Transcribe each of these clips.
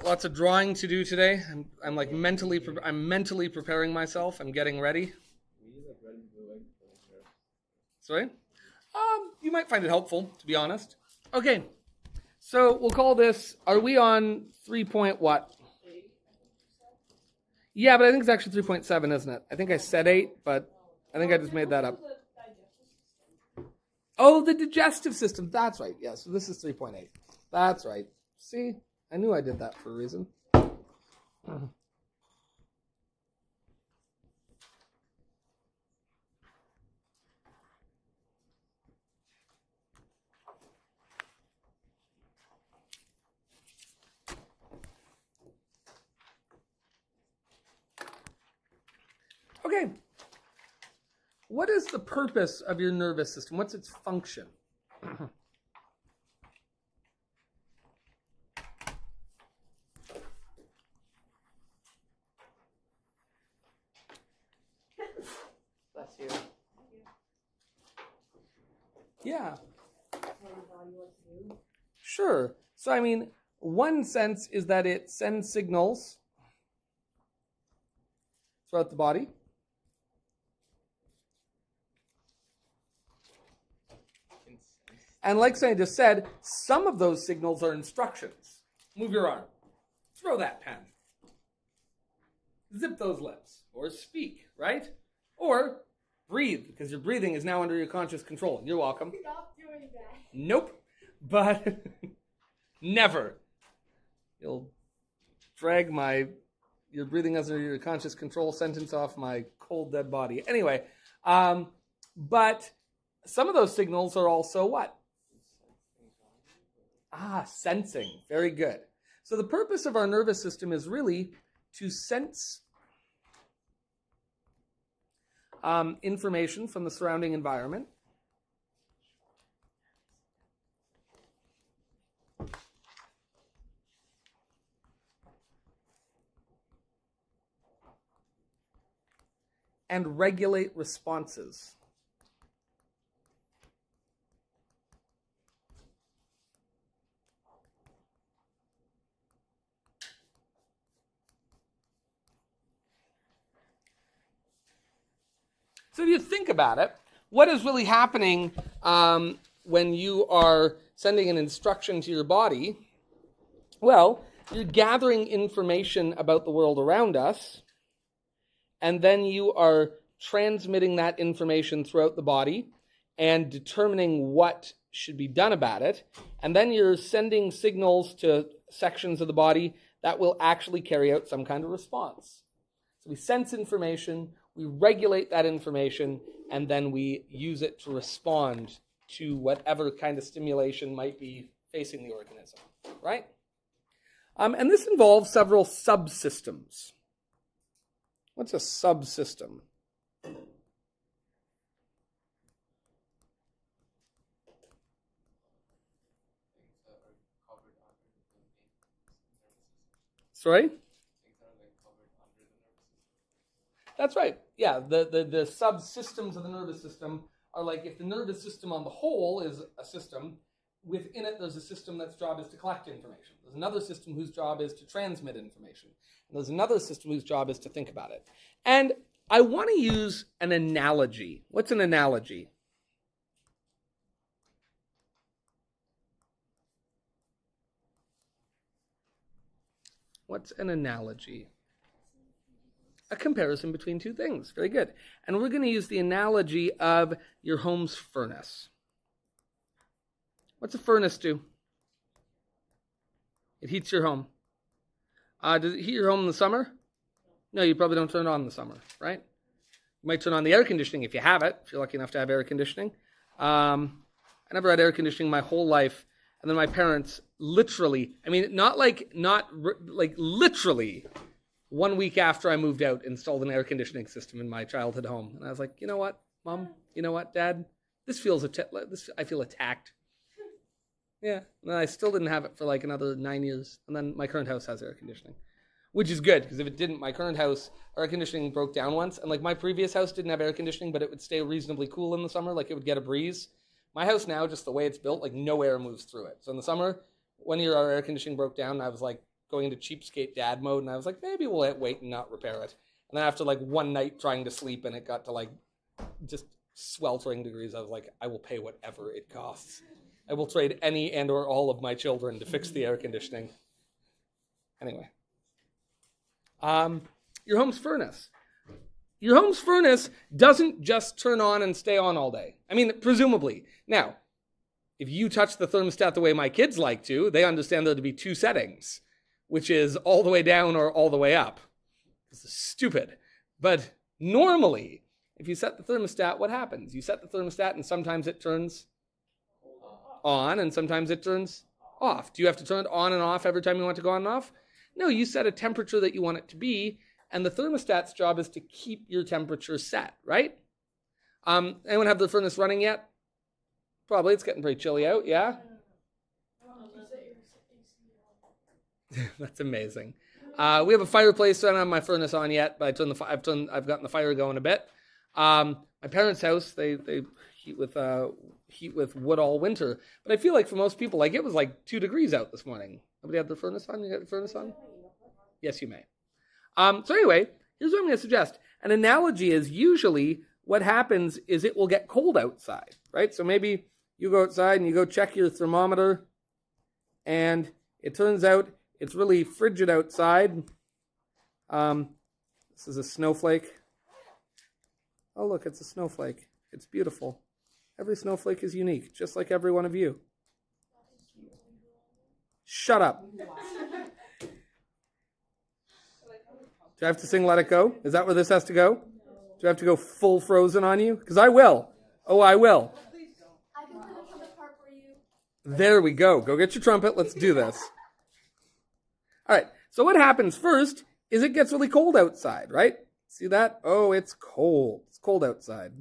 Lots of drawing to do today. I'm like mentally preparing myself. I'm getting ready. Sorry? You might find it helpful, to be honest. Okay. So we'll call this, are we on 3 point what? Yeah, but I think it's actually 3.7, isn't it? I think I said 8, but I think I just made that up. Oh, the digestive system. That's right. Yeah, so this is 3.8. That's right. See? I knew I did that for a reason. Okay. What is the purpose of your nervous system? What's its function? Bless you. Yeah. Sure. So, I mean, one sense is that it sends signals throughout the body. And like I just said, some of those signals are instructions. Move your arm. Throw that pen. Zip those lips. Or speak, right? Or breathe, because your breathing is now under your conscious control. You're welcome. Stop doing that. Nope. But never. You'll drag your breathing under your conscious control sentence off my cold, dead body. Anyway, but some of those signals are also what? Sensing. Very good. So the purpose of our nervous system is really to sense information from the surrounding environment. And regulate responses. So if you think about it, what is really happening when you are sending an instruction to your body? Well, you're gathering information about the world around us, and then you are transmitting that information throughout the body and determining what should be done about it. And then you're sending signals to sections of the body that will actually carry out some kind of response. So we sense information, we regulate that information, and then we use it to respond to whatever kind of stimulation might be facing the organism, right? And this involves several subsystems. What's a subsystem? Sorry? That's right. Yeah, the subsystems of the nervous system are like, if the nervous system on the whole is a system, within it there's a system that's job is to collect information. There's another system whose job is to transmit information. And there's another system whose job is to think about it. And I want to use an analogy. What's an analogy? What's an analogy? A comparison between two things. Very good. And we're going to use the analogy of your home's furnace. What's a furnace do? It heats your home. Does it heat your home in the summer? No, you probably don't turn it on in the summer, right? You might turn on the air conditioning if you have it, if you're lucky enough to have air conditioning. I never had air conditioning my whole life. And then my parents literally, literally 1 week after I moved out, installed an air conditioning system in my childhood home. And I was like, you know what, Mom? You know what, Dad? This feels, I feel attacked. Yeah, and I still didn't have it for like another 9 years. And then my current house has air conditioning, which is good, because if it didn't, my current house, air conditioning broke down once. And like my previous house didn't have air conditioning, but it would stay reasonably cool in the summer, like it would get a breeze. My house now, just the way it's built, like no air moves through it. So in the summer, 1 year our air conditioning broke down, and I was like going into cheapskate dad mode, and I was like, maybe we'll wait and not repair it. And then after like one night trying to sleep, and it got to like just sweltering degrees, I was like, I will pay whatever it costs. I will trade any and or all of my children to fix the air conditioning. Anyway. Your home's furnace. Your home's furnace doesn't just turn on and stay on all day. I mean, presumably. Now, if you touch the thermostat the way my kids like to, they understand there to be two settings, which is all the way down or all the way up. This is stupid. But normally, if you set the thermostat, what happens? You set the thermostat and sometimes it turns on and sometimes it turns off. Do you have to turn it on and off every time you want to go on and off? No, you set a temperature that you want it to be, and the thermostat's job is to keep your temperature set, right? Anyone have the furnace running yet? Probably. It's getting pretty chilly out, yeah? That's amazing. We have a fireplace, so I don't have my furnace on yet, but I've gotten the fire going a bit. My parents' house, they heat with wood all winter, but I feel like for most people, like it was like 2 degrees out this morning. Nobody had the furnace on? You got the furnace on? Yes, you may. So anyway, here's what I'm going to suggest. An analogy is usually what happens is it will get cold outside, right? So maybe you go outside and you go check your thermometer, and it turns out it's really frigid outside. This is a snowflake. Oh, look, it's a snowflake. It's beautiful. Every snowflake is unique, just like every one of you. Shut up. Do I have to sing Let It Go? Is that where this has to go? Do I have to go full Frozen on you? Because I will. Oh, I will. I can play the trumpet part for you. There we go. Go get your trumpet. Let's do this. All right. So what happens first is it gets really cold outside, right? See that? Oh, it's cold. It's cold outside.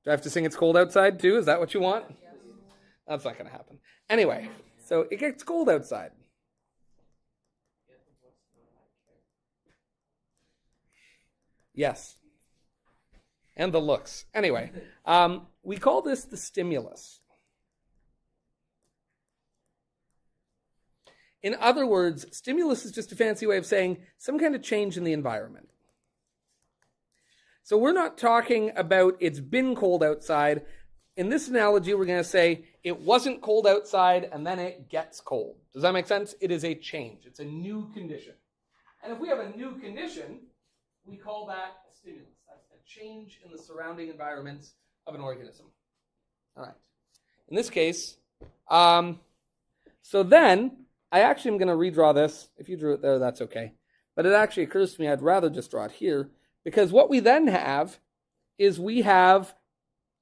Do I have to sing It's Cold Outside too? Is that what you want? That's not going to happen. Anyway, so it gets cold outside. Yes. And the looks. Anyway, we call this the stimulus. In other words, stimulus is just a fancy way of saying some kind of change in the environment. So we're not talking about it's been cold outside. In this analogy, we're going to say it wasn't cold outside and then it gets cold. Does that make sense? It is a change. It's a new condition. And if we have a new condition, we call that a stimulus. That's a change in the surrounding environments of an organism. All right. In this case, so then I actually am going to redraw this. If you drew it there, that's okay. But it actually occurs to me I'd rather just draw it here, because what we then have is we have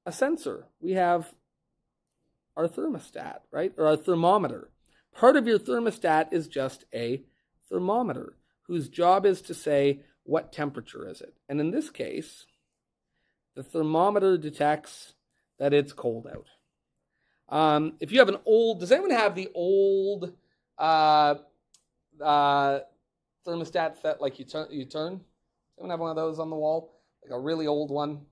a sensor. We have our thermostat, right? Or our thermometer. Part of your thermostat is just a thermometer whose job is to say, what temperature is it? And in this case, the thermometer detects that it's cold out. If you have an old, does anyone have the old thermostats that like you turn? Does anyone have one of those on the wall? Like a really old one?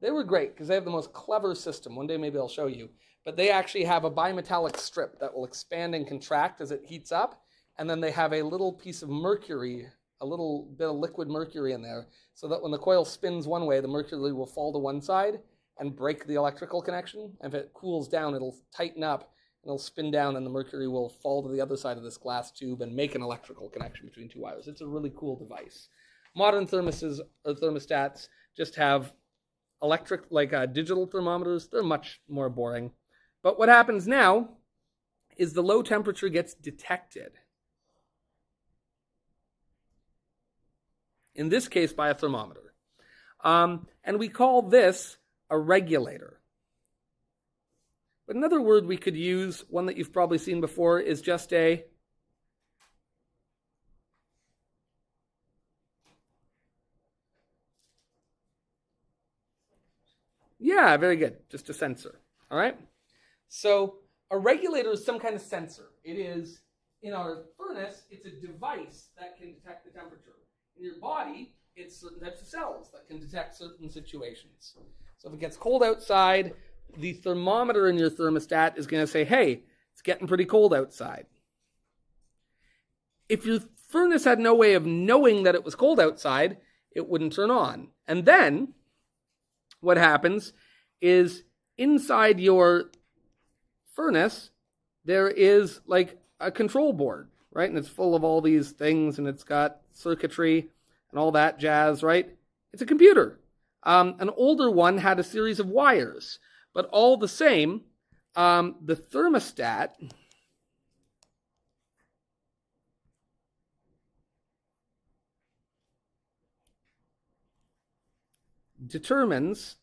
They were great because they have the most clever system. One day maybe I'll show you. But they actually have a bimetallic strip that will expand and contract as it heats up. And then they have a little piece of mercury, a little bit of liquid mercury in there, so that when the coil spins one way, the mercury will fall to one side and break the electrical connection. And if it cools down, it'll tighten up, and it'll spin down, and the mercury will fall to the other side of this glass tube and make an electrical connection between two wires. It's a really cool device. Modern thermostats just have electric, like digital thermometers. They're much more boring. But what happens now is the low temperature gets detected. In this case, by a thermometer. And we call this a regulator. But another word we could use, one that you've probably seen before, is just a yeah, very good. Just a sensor. All right? So a regulator is some kind of sensor. It is, in our furnace, it's a device that can detect the temperature. In your body, it's certain types of cells that can detect certain situations. So if it gets cold outside, the thermometer in your thermostat is going to say, hey, It's getting pretty cold outside. If your furnace had no way of knowing that it was cold outside, it wouldn't turn on. And then what happens is inside your furnace, there is like a control board, right? And it's full of all these things, and it's got circuitry and all that jazz, right? It's a computer. An older one had a series of wires, but all the same, the thermostat determines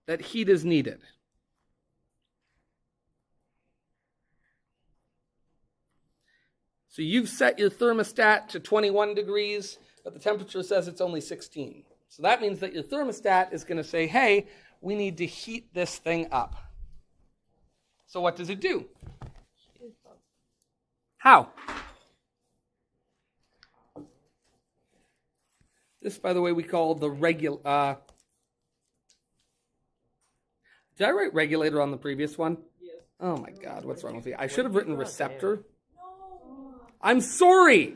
that heat is needed. So you've set your thermostat to 21 degrees, but the temperature says it's only 16. So that means that your thermostat is going to say, hey, we need to heat this thing up. So what does it do? How? This, by the way, we call the regular. Did I write regulator on the previous one? Yes. Oh my God, what's wrong with me? I should have written receptor. I'm sorry.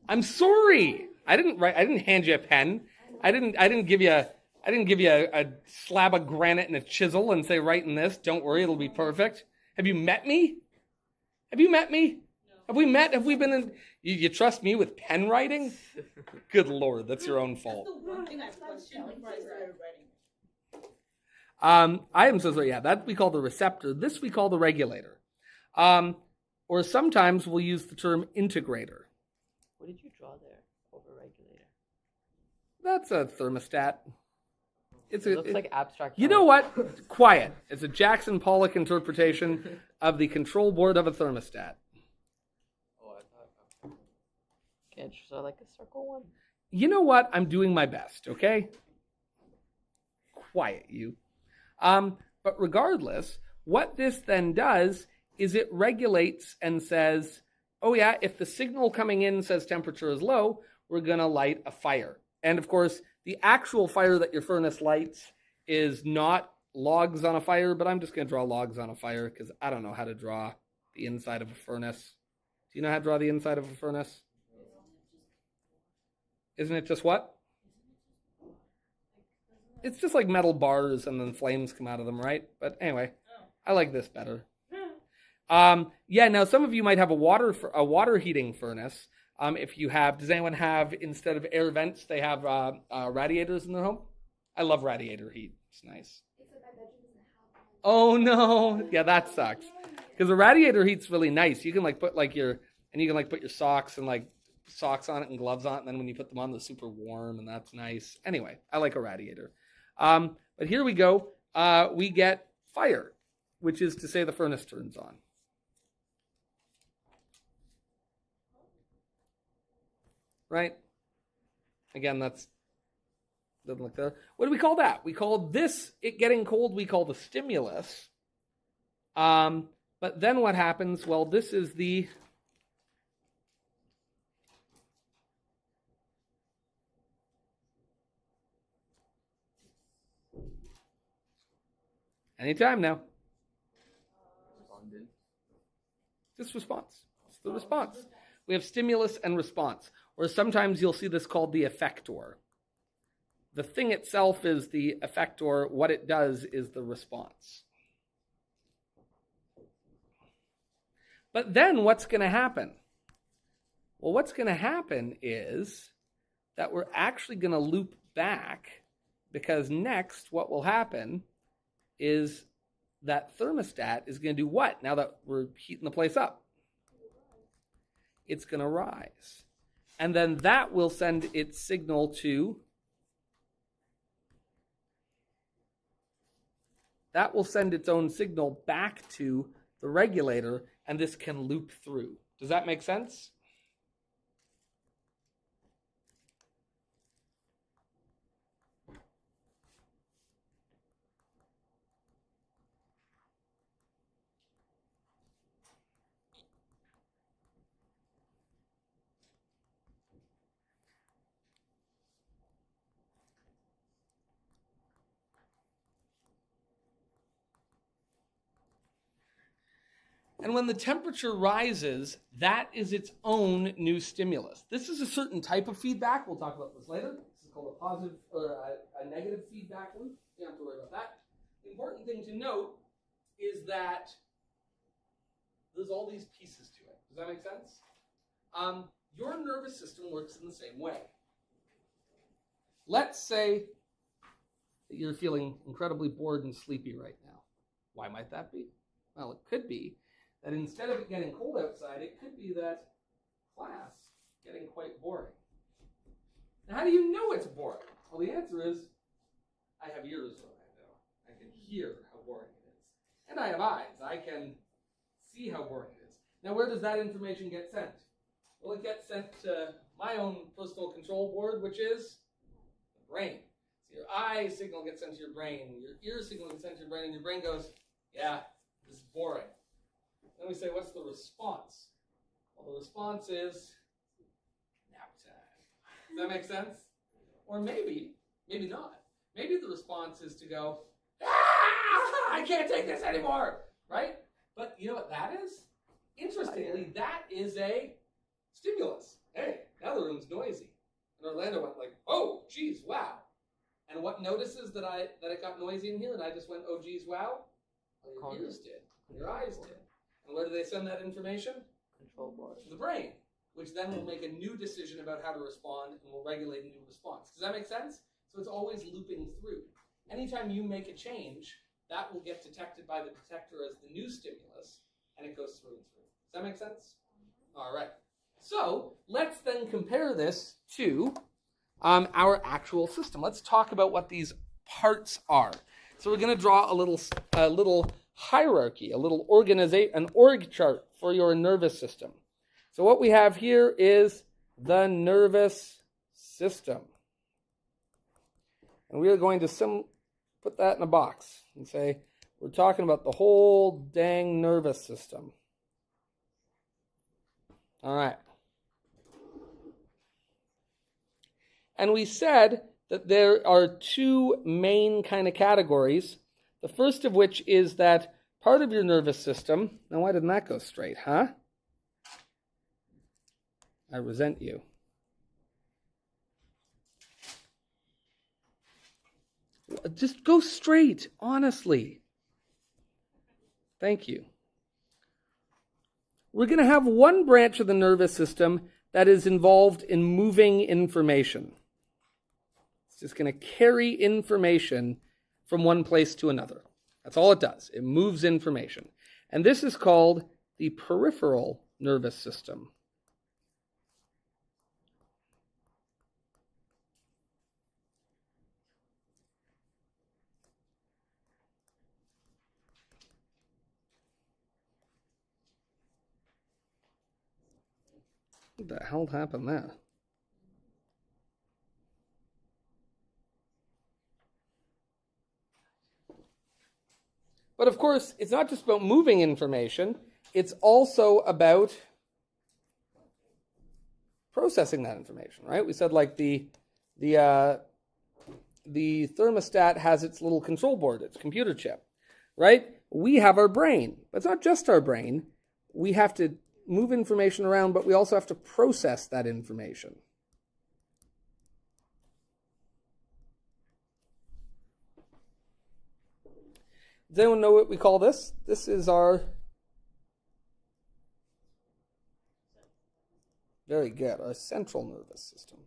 I'm sorry. I didn't hand you a pen. I didn't give you a slab of granite and a chisel and say, write in this. Don't worry, it'll be perfect. Have you met me? Have you met me? No. Have we met? Have we been in? You trust me with pen writing? Good Lord, that's your own fault. That's the one thing I questioned before I started writing. I am so sorry. Yeah, that we call the receptor. This we call the regulator. Or sometimes we'll use the term integrator. What did you draw there over regulator? That's a thermostat. It looks like abstract. You know what? Quiet. It's a Jackson Pollock interpretation of the control board of a thermostat. Oh, I thought. Can't you draw like a circle one? You know what? I'm doing my best, okay? Quiet, you. But regardless, what this then does is it regulates and says, oh yeah, if the signal coming in says temperature is low, we're going to light a fire. And of course, the actual fire that your furnace lights is not logs on a fire, but I'm just going to draw logs on a fire because I don't know how to draw the inside of a furnace. Do you know how to draw the inside of a furnace? Isn't it just what? It's just like metal bars and then flames come out of them, right? But anyway, I like this better. Yeah, now some of you might have a water heating furnace. If you have, does anyone have, instead of air vents, they have radiators in their home? I love radiator heat. It's nice. Oh no, yeah, that sucks. Because the radiator heat's really nice. You can put your socks and socks on it and gloves on it, and then when you put them on, they're super warm, and that's nice. Anyway, I like a radiator. But here we go. We get fire, which is to say the furnace turns on. Right? Again, doesn't look there. What do we call that? We call this, it getting cold, we call the stimulus. But then what happens? Well, this is the anytime now. Just response. It's the response. We have stimulus and response. Or sometimes you'll see this called the effector. The thing itself is the effector. What it does is the response. But then what's going to happen? Well, what's going to happen is that we're actually going to loop back, because next what will happen is that thermostat is going to do what? Now that we're heating the place up, it's going to rise. And then that will send its signal to, that will send its own signal back to the regulator, and this can loop through. Does that make sense? And when the temperature rises, that is its own new stimulus. This is a certain type of feedback. We'll talk about this later. This is called a positive or a negative feedback loop. You don't have to worry about that. The important thing to note is that there's all these pieces to it. Does that make sense? Your nervous system works in the same way. Let's say that you're feeling incredibly bored and sleepy right now. Why might that be? Well, it could be that instead of it getting cold outside, it could be that class is getting quite boring. Now, how do you know it's boring? Well, the answer is, I have ears what I know. I can hear how boring it is. And I have eyes. I can see how boring it is. Now, where does that information get sent? Well, it gets sent to my own personal control board, which is the brain. So your eye signal gets sent to your brain, your ear signal gets sent to your brain, and your brain goes, yeah, this is boring. Then we say, what's the response? Well, the response is nap time. Does that make sense? Or maybe not. Maybe the response is to go, I can't take this anymore, right? But you know what that is? Interestingly, that is a stimulus. Hey, now the room's noisy. And Orlando went like, oh, geez, wow. And what notices that it got noisy in here and I just went, oh, geez, wow? Well, your ears did, and your eyes did. And where do they send that information? Control board. To the brain, which then will make a new decision about how to respond and will regulate a new response. Does that make sense? So it's always looping through. Anytime you make a change, that will get detected by the detector as the new stimulus, and it goes through and through. Does that make sense? All right. So let's then compare this to our actual system. Let's talk about what these parts are. So we're going to draw a little hierarchy, an org chart for your nervous system. So what we have here is the nervous system. And we are going to put that in a box and say, we're talking about the whole dang nervous system. All right. And we said that there are two main kind of categories. The first of which is that part of your nervous system. Now, why didn't that go straight, huh? I resent you. Just go straight, honestly. Thank you. We're going to have one branch of the nervous system that is involved in moving information. It's just going to carry information from one place to another. That's all it does. It moves information. And this is called the peripheral nervous system. What the hell happened there? But of course, it's not just about moving information. It's also about processing that information, right? We said like the thermostat has its little control board, its computer chip, right? We have our brain, but it's not just our brain. We have to move information around, but we also have to process that information. Does anyone know what we call this? This is our... Very good, our central nervous system.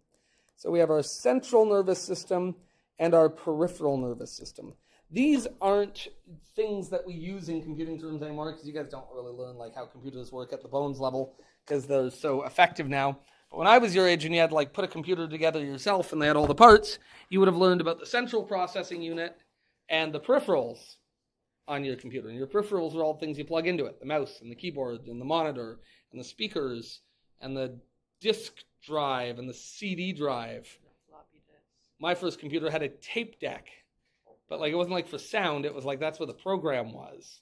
So we have our central nervous system and our peripheral nervous system. These aren't things that we use in computing terms anymore because you guys don't really learn like how computers work at the bones level because they're so effective now. But when I was your age and you had to like put a computer together yourself and they had all the parts, you would have learned about the central processing unit and the peripherals on your computer. And your peripherals are all things you plug into it, the mouse and the keyboard and the monitor and the speakers and the disk drive and the CD drive. Floppy disk. My first computer had a tape deck, but like it wasn't like for sound. It was like that's where the program was.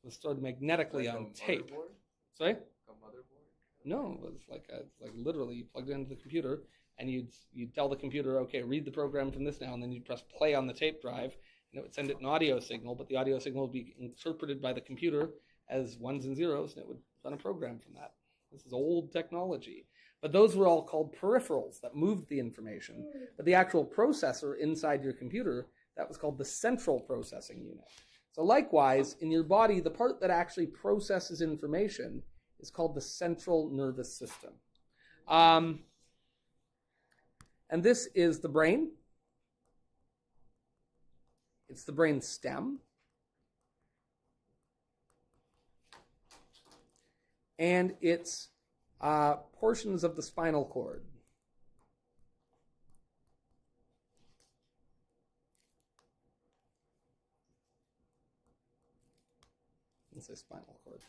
It was stored magnetically on tape. Motherboard? Sorry? A motherboard? No, it was like literally you plugged it into the computer and you'd tell the computer, okay, read the program from this now, and then you'd press play on the tape drive and it would send it an audio signal, but the audio signal would be interpreted by the computer as ones and zeros, and it would run a program from that. This is old technology. But those were all called peripherals that moved the information. But the actual processor inside your computer, that was called the central processing unit. So likewise, in your body, the part that actually processes information is called the central nervous system. And this is the brain. It's the brain stem. And it's portions of the spinal cord. Let's say spinal cord.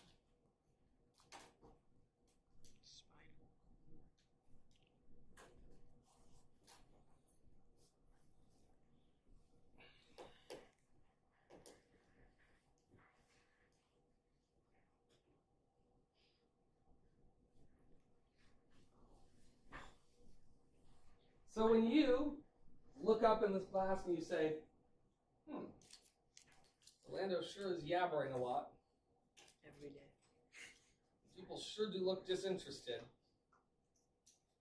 So when you look up in this class and you say, Orlando sure is yabbering a lot. Every day. People sure do look disinterested.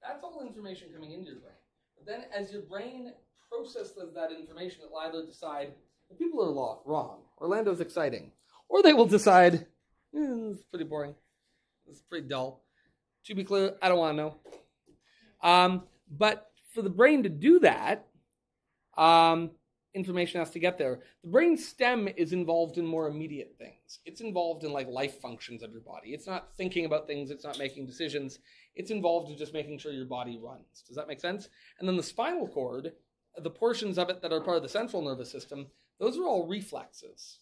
That's all information coming into your brain. But then as your brain processes that information, it will either decide, the people are wrong, Orlando's exciting. Or they will decide, this is pretty boring. This is pretty dull. To be clear, I don't want to know. But for the brain to do that, information has to get there. The brain stem is involved in more immediate things. It's involved in like life functions of your body. It's not thinking about things. It's not making decisions. It's involved in just making sure your body runs. Does that make sense? And then the spinal cord, the portions of it that are part of the central nervous system, those are all reflexes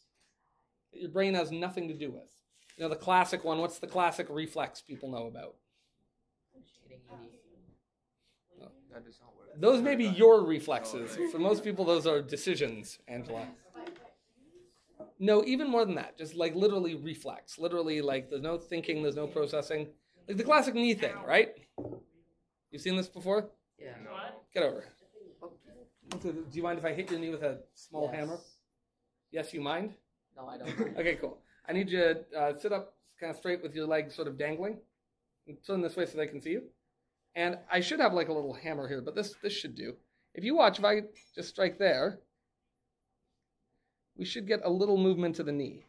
that your brain has nothing to do with. You know, the classic one, what's the classic reflex people know about? That does not work. Those may be your reflexes. For most people, those are decisions, Angela. No, even more than that. Just like literally reflex. Literally, like there's no thinking, there's no processing. Like the classic knee thing, right? You've seen this before? Yeah. Get over. Do you mind if I hit your knee with a small hammer? Yes, you mind? No, I don't. Okay, cool. I need you to sit up kind of straight with your legs sort of dangling. And turn this way so they can see you. And I should have like a little hammer here, but this should do. If you watch, if I just strike there, we should get a little movement to the knee.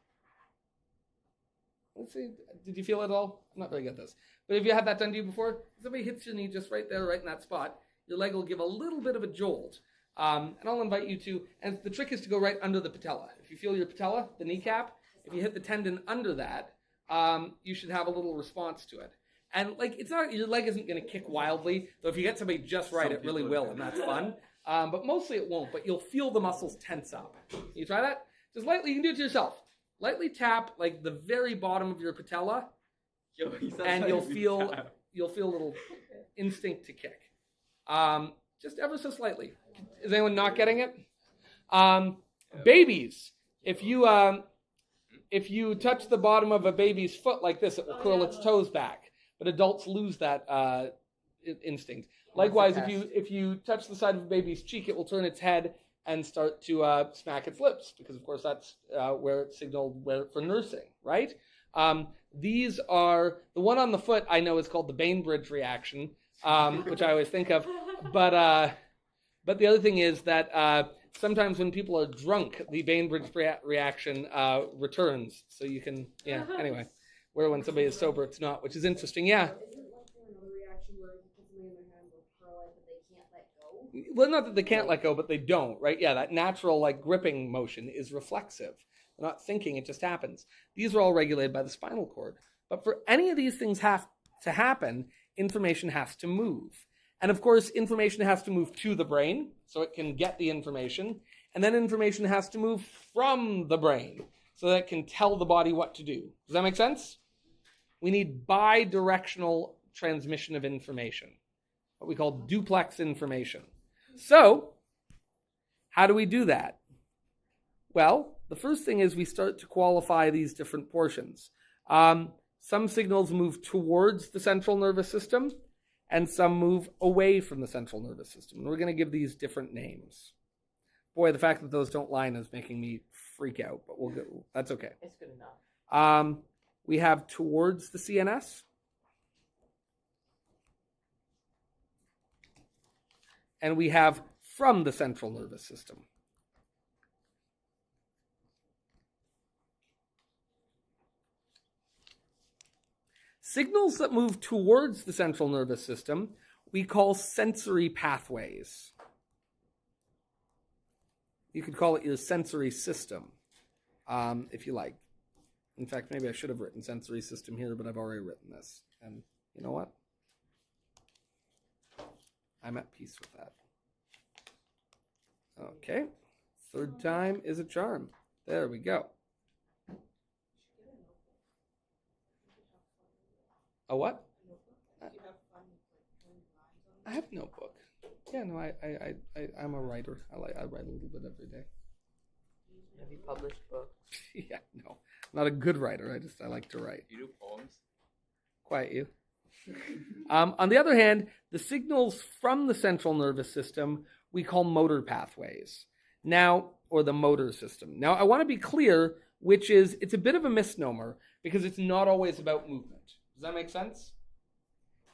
Let's see, did you feel it at all? I'm not very good at this. But if you had that done to you before, if somebody hits your knee just right there, right in that spot, your leg will give a little bit of a jolt. And I'll invite you to, and the trick is to go right under the patella. If you feel your patella, the kneecap, if you hit the tendon under that, you should have a little response to it. And like, it's not, your leg isn't going to kick wildly, though if you get somebody just right, it really will, and that's fun. But mostly it won't, but you'll feel the muscles tense up. Can you try that? Just lightly, you can do it to yourself. Lightly tap like the very bottom of your patella, and you'll feel a little instinct to kick. Just ever so slightly. Is anyone not getting it? Babies, if you touch the bottom of a baby's foot like this, it will curl its toes back. But adults lose that instinct. Likewise, if you touch the side of a baby's cheek, it will turn its head and start to smack its lips, because of course that's where it's signaled for nursing, right? These are, the one on the foot I know is called the Bainbridge reaction, which I always think of. But the other thing is that sometimes when people are drunk, the Bainbridge reaction returns. So you can, anyway. Where when somebody is sober, it's not, which is interesting. Yeah. Isn't like there another reaction where you put something in their hand will curl it, but they can't let go? Well, not that they can't let go, but they don't, right? Yeah, that natural like gripping motion is reflexive. They're not thinking, it just happens. These are all regulated by the spinal cord. But for any of these things have to happen, information has to move. And of course, information has to move to the brain, so it can get the information. And then information has to move from the brain, so that it can tell the body what to do. Does that make sense? We need bidirectional transmission of information, what we call duplex information. So, how do we do that? Well, the first thing is we start to qualify these different portions. Some signals move towards the central nervous system, and some move away from the central nervous system. And we're going to give these different names. Boy, the fact that those don't line is making me freak out, but we'll go. That's okay. It's good enough. we have towards the CNS, and we have from the central nervous system. Signals that move towards the central nervous system we call sensory pathways. You could call it your sensory system, if you like. In fact, maybe I should have written sensory system here, but I've already written this. And you know what? I'm at peace with that. Okay. Third time is a charm. There we go. A what? I have a notebook. Yeah, no, I'm a writer. I write a little bit every day. Have you published books? Yeah, no, I'm not a good writer. I like to write. You do poems? Quiet you. On the other hand, the signals from the central nervous system we call motor pathways. Now, or the motor system. Now, I want to be clear, which is, it's a bit of a misnomer because it's not always about movement. Does that make sense?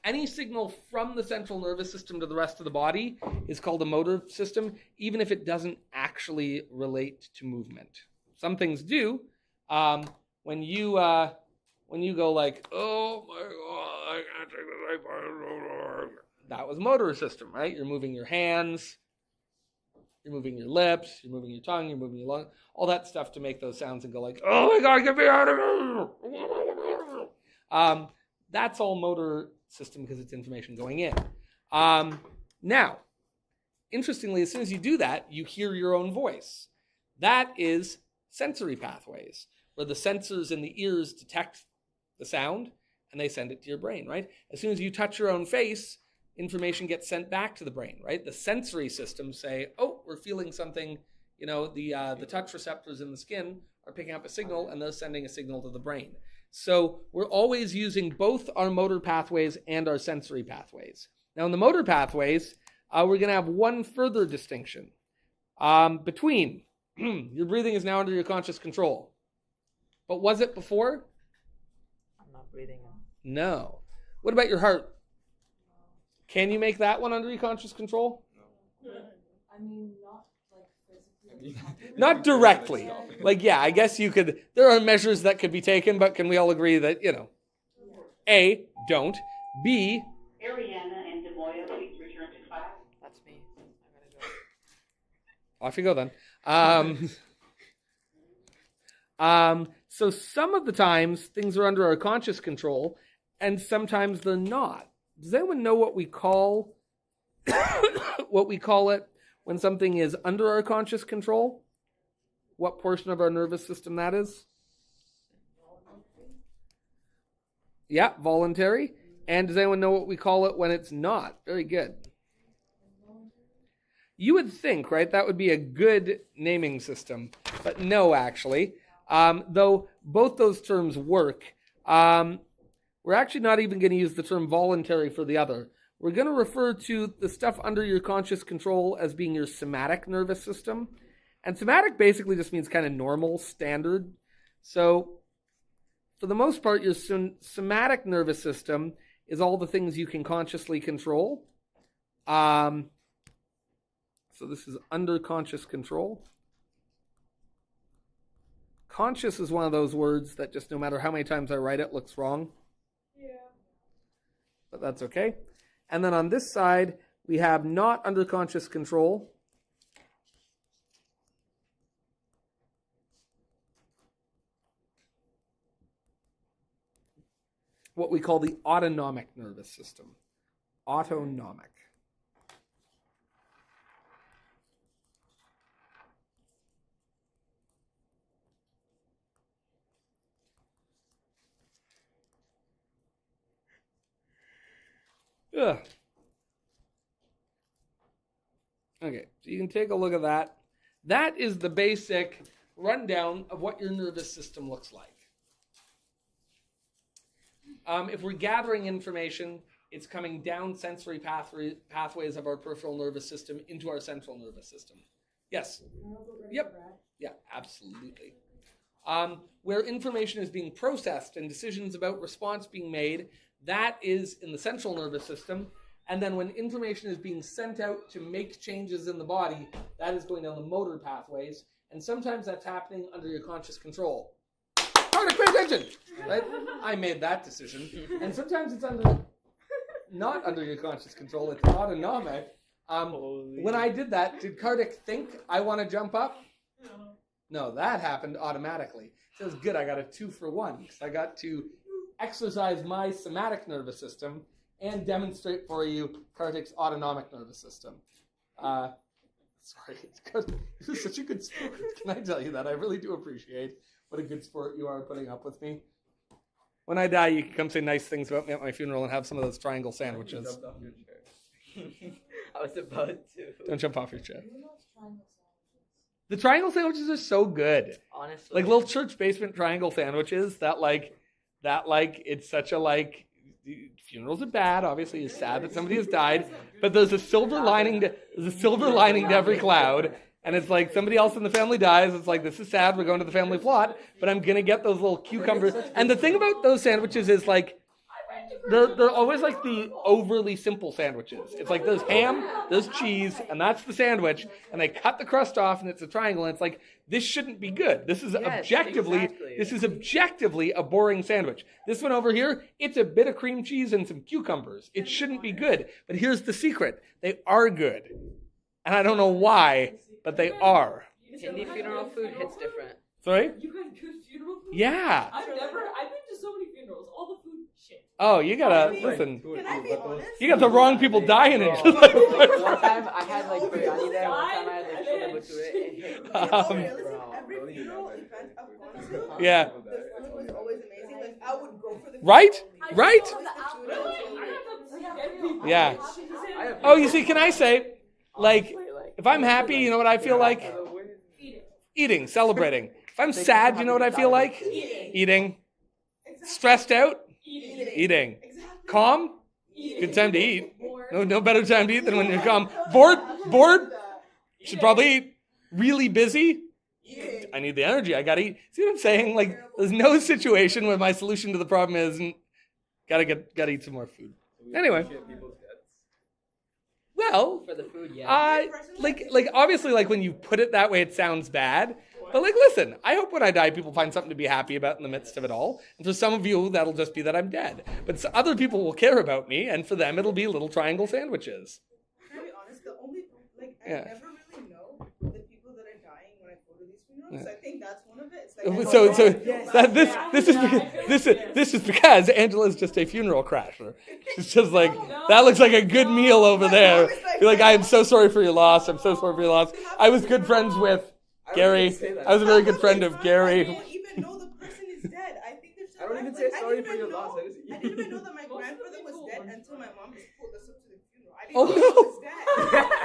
Any signal from the central nervous system to the rest of the body is called a motor system, even if it doesn't actually relate to movement. Some things do. When you go like, oh my God, I can't take the diaper. That was motor system, right? You're moving your hands, you're moving your lips, you're moving your tongue, you're moving your lung, all that stuff to make those sounds and go like, oh my God, get me out of here. That's all motor system because it's information going in. Now, interestingly, as soon as you do that, you hear your own voice. That is sensory pathways, where the sensors in the ears detect the sound and they send it to your brain, right? As soon as you touch your own face, information gets sent back to the brain, right? The sensory systems say, oh, we're feeling something. You know, the touch receptors in the skin are picking up a signal and they're sending a signal to the brain. So we're always using both our motor pathways and our sensory pathways. Now in the motor pathways, we're going to have one further distinction between your breathing is now under your conscious control. But was it before? I'm not breathing. No. What about your heart? Can you make that one under your conscious control? I mean, not like physically. Not directly. Like, yeah, I guess you could. There are measures that could be taken, but can we all agree that, A, don't. B, Ariana and Demoya, please return to class. That's me. I'm gonna go. off you go then. So some of the times things are under our conscious control, and sometimes they're not. Does anyone know what we call it when something is under our conscious control? What portion of our nervous system that is? Yeah, voluntary. And does anyone know what we call it when it's not? Very good. You would think, right, that would be a good naming system, but no, actually. Though both those terms work, we're actually not even going to use the term voluntary for the other. We're going to refer to the stuff under your conscious control as being your somatic nervous system. And somatic basically just means kind of normal, standard. So for the most part, your somatic nervous system is all the things you can consciously control. So this is under conscious control. Conscious is one of those words that just no matter how many times I write it, looks wrong. Yeah. But that's okay. And then on this side, we have not under conscious control. What we call the autonomic nervous system. Autonomic. Ugh. Okay, so you can take a look at that. That is the basic rundown of what your nervous system looks like. If we're gathering information, it's coming down sensory pathways of our peripheral nervous system into our central nervous system. Yes? Yep. Yeah, absolutely. where information is being processed and decisions about response being made, that is in the central nervous system. And then when information is being sent out to make changes in the body, that is going down the motor pathways. And sometimes that's happening under your conscious control. Carter, pay attention! Right? I made that decision. And sometimes it's not under your conscious control, it's autonomic. When I did that, did Kartik think I want to jump up? No, that happened automatically. So it was good, I got a 2 for 1, because I got to exercise my somatic nervous system and demonstrate for you Kartik's autonomic nervous system. Sorry, you're such a good sport. Can I tell you that? I really do appreciate what a good sport you are putting up with me. When I die, you can come say nice things about me at my funeral and have some of those triangle sandwiches. Jumped off your chair. I was about to. Don't jump off your chair. The triangle sandwiches are so good. Honestly. Like little church basement triangle sandwiches that it's such a funerals are bad, obviously it's sad that somebody has died, but there's a silver lining to every cloud, and it's like somebody else in the family dies, it's like this is sad, we're going to the family plot, but I'm gonna get those little cucumbers. And the thing about those sandwiches is like they're always like the overly simple sandwiches. It's like there's ham, there's cheese, and that's the sandwich, and they cut the crust off and it's a triangle, and it's like this shouldn't be good. This is objectively a boring sandwich. This one over here, it's a bit of cream cheese and some cucumbers. It shouldn't be good. But here's the secret. They are good. And I don't know why, but they are. Hindi funeral food hits different. Sorry? You got good funeral food? Yeah. I've been to so many funerals. All the food, shit. Oh, you gotta, listen. Can I be honest? You got the wrong people dying in One time I had like biryani there. One time I had like chole bhature. Every funeral event I've gone to, Yeah. the food was always amazing. Like I would go for the Right? Right? Really? Yeah. Oh, you see, can I say, like, if I'm happy, you know what I feel like? Eating, celebrating. If I'm sad, you know what I feel like? Eating. Stressed out? Eating. Calm? Good time to eat. No better time to eat than when you're calm. Bored? Should probably eat. Really busy? I need the energy. I gotta eat. See what I'm saying? Like, there's no situation where my solution to the problem isn't gotta eat some more food. Anyway. Well, For the food, yeah. like obviously, like when you put it that way, it sounds bad. But like, listen, I hope when I die, people find something to be happy about in the midst of it all. And for some of you, that'll just be that I'm dead. But other people will care about me, and for them, it'll be little triangle sandwiches. To be honest, the only I Yeah. never really know the people that are dying when I go to these funerals. Yeah. I think that's one of it. It's like This is because Angela's just a funeral crasher. She's just like, that looks like a good meal over there. You're like, I am so sorry for your loss. I'm so sorry for your loss. I was good friends with Gary. I was a very good friend of I Gary. don't even know the person is dead. I think there's. I don't even say sorry for your loss. I didn't even know that my grandfather was dead until my mom just pulled us up to the funeral. I didn't Oh, know he no. was dead. I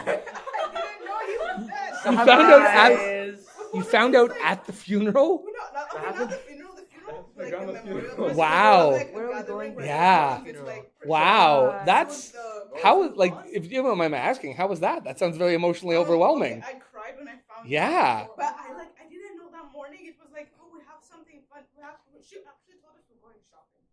didn't know he was dead. You found out at you found out at the funeral? Not the funeral. The funeral. The Like grandma's the memorial. funeral. Wow. Like, Where are we gathering going? where Yeah. it's like, Wow, so that's the- how like if you don't mind my asking, how was that? That sounds very emotionally overwhelming. Okay, I cried when I found Yeah. out. But I didn't know that morning. It was like, oh, we have something fun. She actually told us we're going shopping.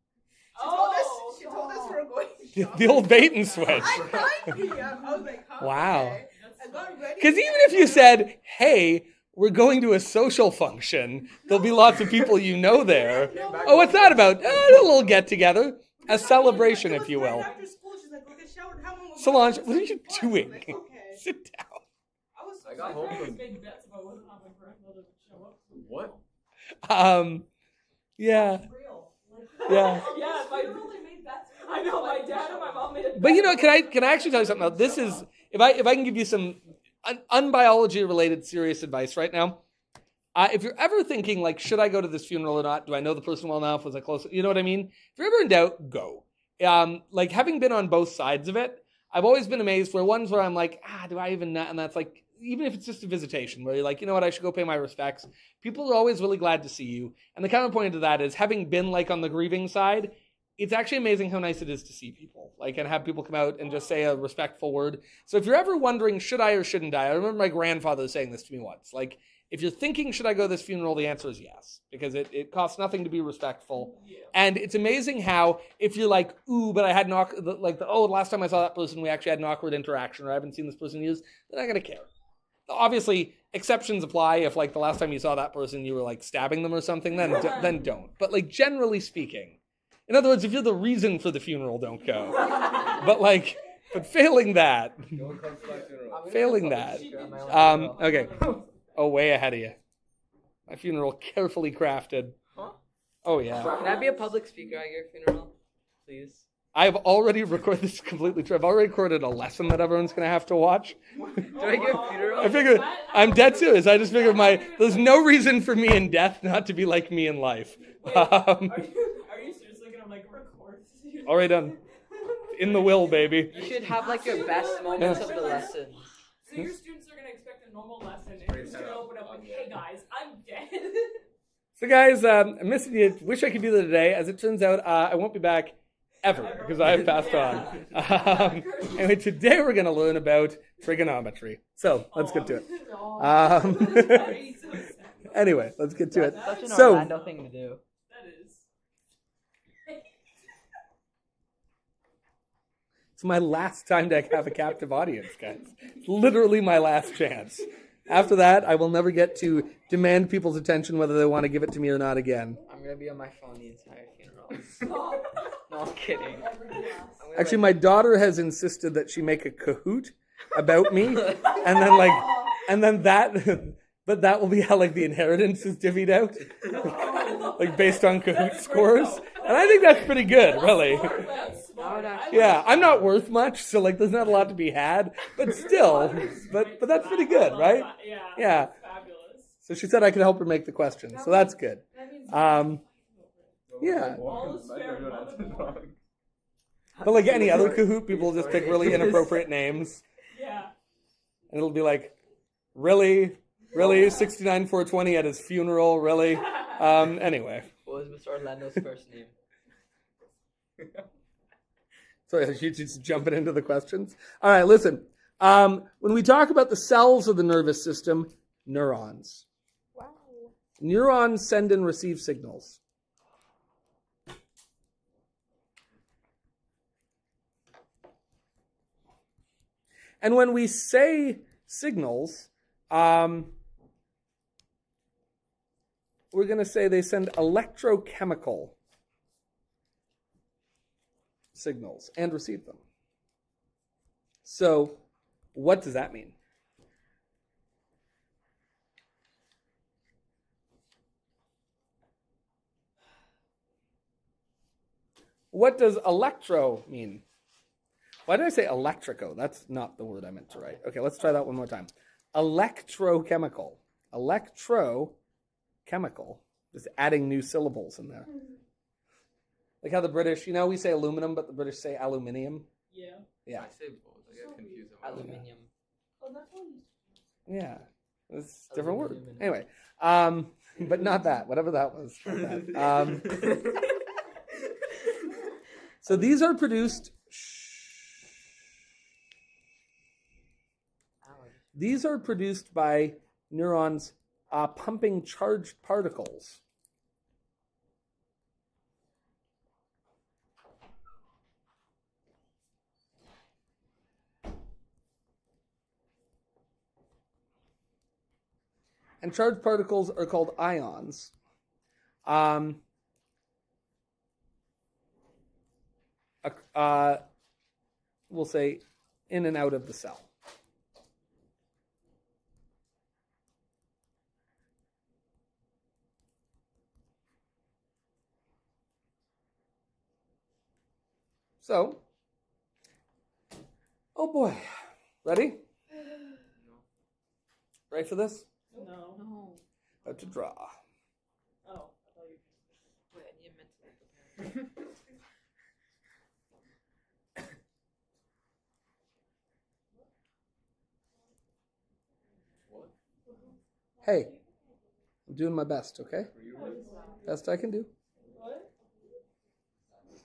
She told us we're going shopping. The old bait and switch. At 9 p.m. I was like, huh, Wow. okay. I got ready. Because even if you said, "Hey, we're going to a social function," there'll be lots of people you know there. Oh, what's that about? A little get together, a celebration, if you will. After school, she's like, okay, shower. How long was Solange, it? what are you doing? Like, okay. Sit down. I got home from Big bets about whether or not my grandmother would show up. what? Yeah, Real. yeah. Yeah, I know my dad and my mom made it. But you know, can I actually tell you something? Now, this is if I can give you some unbiology related serious advice right now. If you're ever thinking like, should I go to this funeral or not? Do I know the person well enough? Was I close? You know what I mean? If you're ever in doubt, go. Like having been on both sides of it, I've always been amazed where ones where I'm like, do I even know? And that's like, even if it's just a visitation where you're like, you know what, I should go pay my respects. People are always really glad to see you. And the counterpoint to that is having been like on the grieving side, it's actually amazing how nice it is to see people, like, and have people come out and just say a respectful word. So if you're ever wondering, should I or shouldn't I remember my grandfather saying this to me once, like, If you're thinking, should I go to this funeral? The answer is yes, because it costs nothing to be respectful. And it's amazing how if you're like, ooh, but I had the last time I saw that person, we actually had an awkward interaction, or I haven't seen this person in years, they're not going to care. Obviously, exceptions apply. If like the last time you saw that person, you were like stabbing them or something, then don't. But like generally speaking, in other words, if you're the reason for the funeral, don't go. But failing that, okay. Oh, way ahead of you. My funeral carefully crafted. Huh? Oh yeah. Can I be a public speaker at your funeral, please? I've already recorded this. Is completely true. I've already recorded a lesson that everyone's going to have to watch. Do I get a funeral? I figured I'm dead serious. I just figured there's no reason for me in death not to be like me in life. Wait, are you seriously gonna like record? Already done. In the will, baby. You should have like your best moments of the lesson. So your students are gonna expect a normal lesson, and you're just gonna open up like, "Hey guys, I'm dead." So guys, I'm missing you. Wish I could be there today. As it turns out, I won't be back ever because I have passed on. Anyway, today we're going to learn about trigonometry. So let's get to it. Anyway, let's get to it. Such an Orlando thing to do. That is. It's my last time to have a captive audience, guys. It's literally my last chance. After that, I will never get to demand people's attention whether they want to give it to me or not again. I'm going to be on my phone the entire funeral. No, I'm kidding. Actually, my daughter has insisted that she make a Kahoot about me, but that will be how like the inheritance is divvied out, like based on Kahoot scores, and I think that's pretty good, really. Yeah, I'm not worth much, so like there's not a lot to be had, but still, but that's pretty good, right? Yeah. Fabulous. So she said I could help her make the question, so that's good. Yeah. But like any other Kahoot, people just pick really inappropriate names. Yeah. And it'll be like, really, 69,420 at his funeral, really. Anyway. What was Mr. Orlando's first name? Sorry, you just jumping into the questions. All right, listen. When we talk about the cells of the nervous system, neurons. Wow. Neurons send and receive signals. And when we say signals, we're going to say they send electrochemical signals and receive them. So, what does that mean? What does electro mean? Why did I say electrico? That's not the word I meant to write. Okay, let's try that one more time. Electrochemical. Electrochemical. Just adding new syllables in there. Like how the British, we say aluminum, but the British say aluminium. Yeah. Yeah. I say both. I get confused. Aluminium. Oh, that's what you Yeah. It's a different word. Aluminum. Anyway, but not that. Whatever that was. Not that. So these are produced. These are produced by neurons pumping charged particles. And charged particles are called ions. We'll say in and out of the cell. So, oh boy, ready? Ready for this? No. About to draw. Oh, I thought you. Wait, I need a mental prepare. Hey, I'm doing my best, okay? Best I can do. What? Is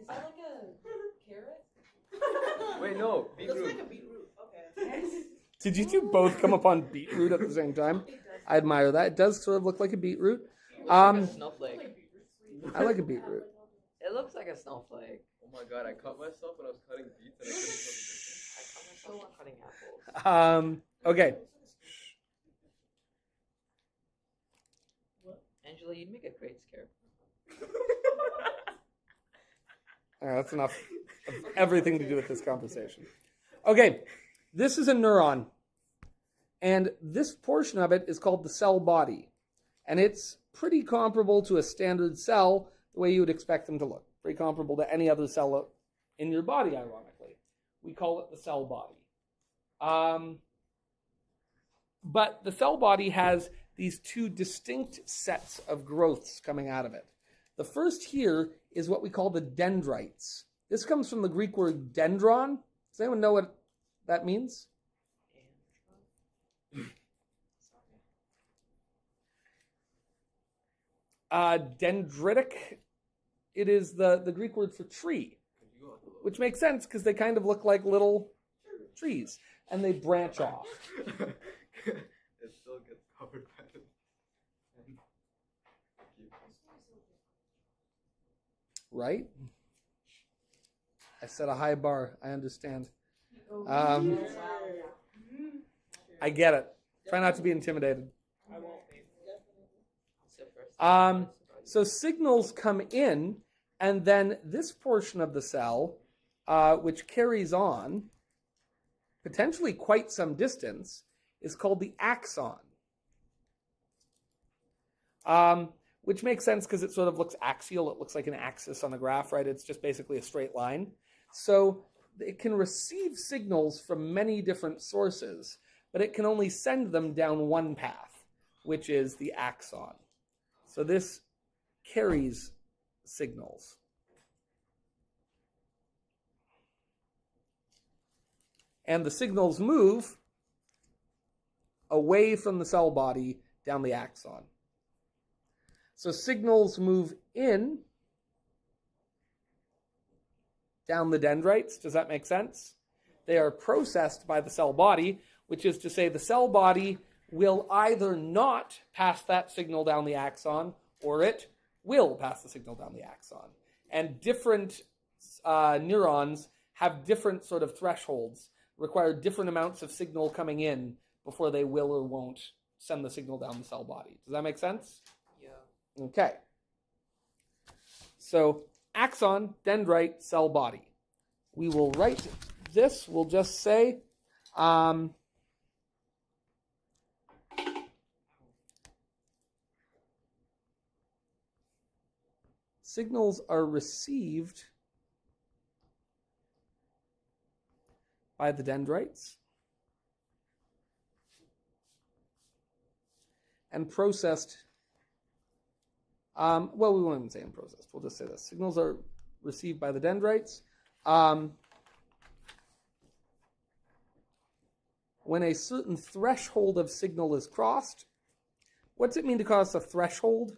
that like a carrot? Wait, no. It looks like a beetroot. Okay. Did you two both come upon beetroot at the same time? It does I admire that. It does sort of look like a beetroot. Like a snowflake. I like a beetroot. It looks like a snowflake. Oh my god, I cut myself when I was cutting beets and I couldn't tell the difference. I cut myself while cutting apples. Okay. Angela, you'd make a great scarecrow. All right, that's enough of everything to do with this conversation. Okay, this is a neuron. And this portion of it is called the cell body. And it's pretty comparable to a standard cell, the way you would expect them to look. Pretty comparable to any other cell in your body, ironically. We call it the cell body. But the cell body has these two distinct sets of growths coming out of it. The first here is what we call the dendrites. This comes from the Greek word dendron. Does anyone know what that means? Dendritic, it is the Greek word for tree, which makes sense because they kind of look like little trees, and they branch off. It still gets covered by the... Right? I set a high bar. I understand. I get it. Try not to be intimidated. I won't be. So signals come in, and then this portion of the cell, which carries on potentially quite some distance, is called the axon. Which makes sense because it sort of looks axial. It looks like an axis on the graph, right? It's just basically a straight line. So it can receive signals from many different sources, but it can only send them down one path, which is the axon. So this carries signals. And the signals move away from the cell body down the axon. So signals move in down the dendrites. Does that make sense? They are processed by the cell body, which is to say the cell body will either not pass that signal down the axon, or it will pass the signal down the axon. And different neurons have different sort of thresholds, require different amounts of signal coming in before they will or won't send the signal down the cell body. Does that make sense? Yeah. Okay. So axon, dendrite, cell body. We will write this. We'll just say signals are received by the dendrites and processed. Well, we won't even say and processed. We'll just say this. Signals are received by the dendrites. When a certain threshold of signal is crossed, what's it mean to cross a threshold?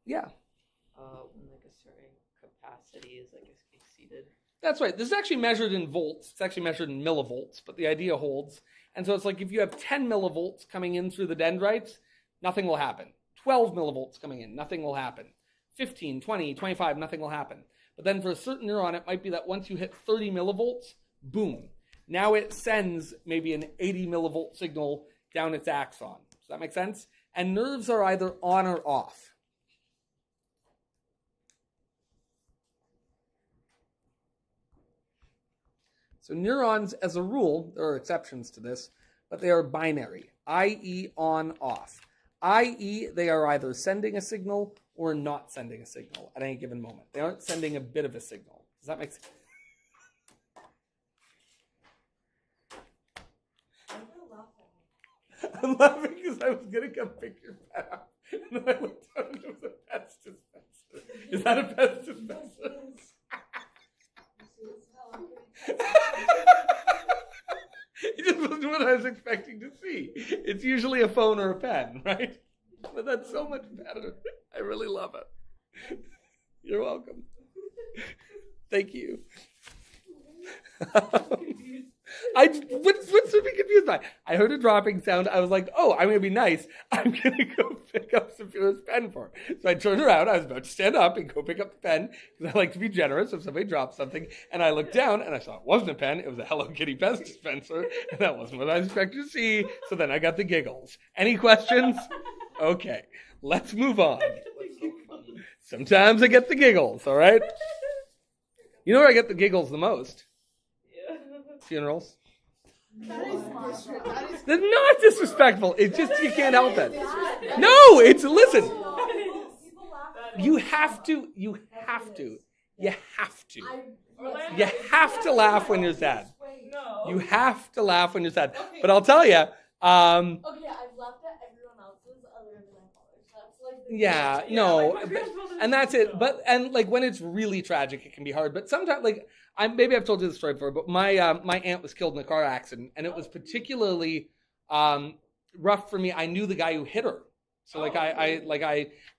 Yeah. When like a certain capacity is like exceeded. That's right. This is actually measured in volts. It's actually measured in millivolts, but the idea holds. And so it's like if you have 10 millivolts coming in through the dendrites, nothing will happen. 12 millivolts coming in, nothing will happen. 15, 20, 25, nothing will happen. But then for a certain neuron, it might be that once you hit 30 millivolts, boom. Now it sends maybe an 80 millivolt signal down its axon. Does that make sense? And nerves are either on or off. So neurons, as a rule, there are exceptions to this, but they are binary, i.e. on, off. I.e. they are either sending a signal or not sending a signal at any given moment. They aren't sending a bit of a signal. Does that make sense? I feel I'm laughing because I was going to come pick your pen up. And then I looked down and it was a pest dispenser. Is that a pest dispenser? It just wasn't what I was expecting to see. It's usually a phone or a pen, right? But that's so much better. I really love it. You're welcome. Thank you. What's to be confused by? I heard a dropping sound. I was like, oh, I'm going to be nice. I'm going to go pick up Saphira's pen for her. So I turned around. I was about to stand up and go pick up the pen because I like to be generous if somebody drops something. And I looked down and I saw it wasn't a pen. It was a Hello Kitty pest dispenser. And that wasn't what I expected to see. So then I got the giggles. Any questions? Okay, let's move on. Sometimes I get the giggles, all right? You know where I get the giggles the most? Funerals. They're not disrespectful. It's just you can't help it. No, listen. You have to laugh when you're sad. You have to laugh when you're sad. But I'll tell you. Okay, I've laughed at everyone else's other than my father's. That's like Yeah, no, and that's it. But like when it's really tragic, it can be hard. But sometimes, like maybe I've told you the story before, but my aunt was killed in a car accident, and it was particularly rough for me. I knew the guy who hit her, so we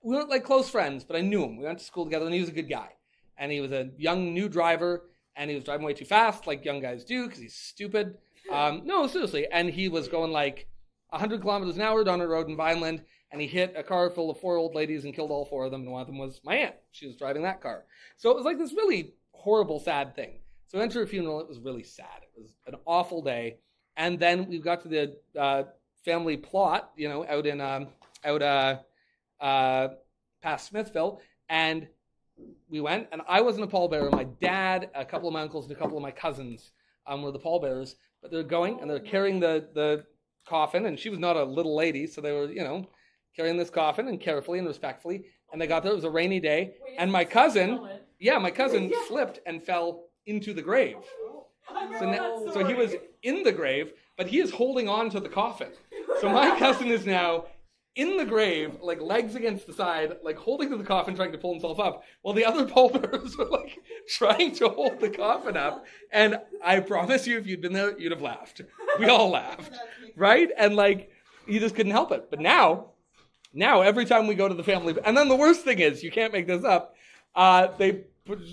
weren't like close friends, but I knew him. We went to school together, and he was a good guy. And he was a young new driver, and he was driving way too fast, like young guys do, because he's stupid. No, seriously. And he was going like 100 kilometers an hour down a road in Vineland, and he hit a car full of 4 old ladies and killed all 4 of them, and one of them was my aunt. She was driving that car. So it was like this really horrible, sad thing. So I went to her funeral. It was really sad. It was an awful day. And then we got to the family plot, out past Smithville, and we went, and I wasn't a pallbearer. My dad, a couple of my uncles, and a couple of my cousins were the pallbearers. But they're going, and they're carrying the coffin, and she was not a little lady, so they were, carrying this coffin, and carefully and respectfully. And they got there. It was a rainy day, and my cousin slipped and fell into the grave. So he was in the grave, but he is holding on to the coffin. So my cousin is now in the grave, like legs against the side, like holding to the coffin, trying to pull himself up, while the other pallbearers were like trying to hold the coffin up. And I promise you, if you'd been there, you'd have laughed. We all laughed, right? And like, you just couldn't help it. But now every time we go to the family, and then the worst thing is, you can't make this up. They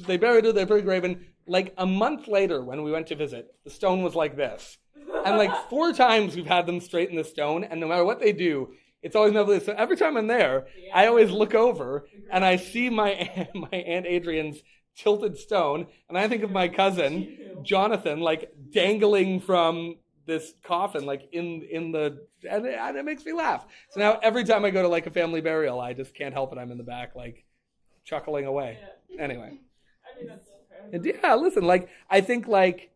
buried her, they buried Raven. Like a month later, when we went to visit, the stone was like this. And like 4 times we've had them straighten the stone, and no matter what they do, it's always never this. So every time I'm there, I always look over and I see my Aunt Adrian's tilted stone, and I think of my cousin Jonathan like dangling from this coffin, like in the, and it makes me laugh. So now every time I go to like a family burial, I just can't help it. I'm in the back like chuckling away. Yeah. Anyway. I mean, that's fair. And yeah, listen, like I think like,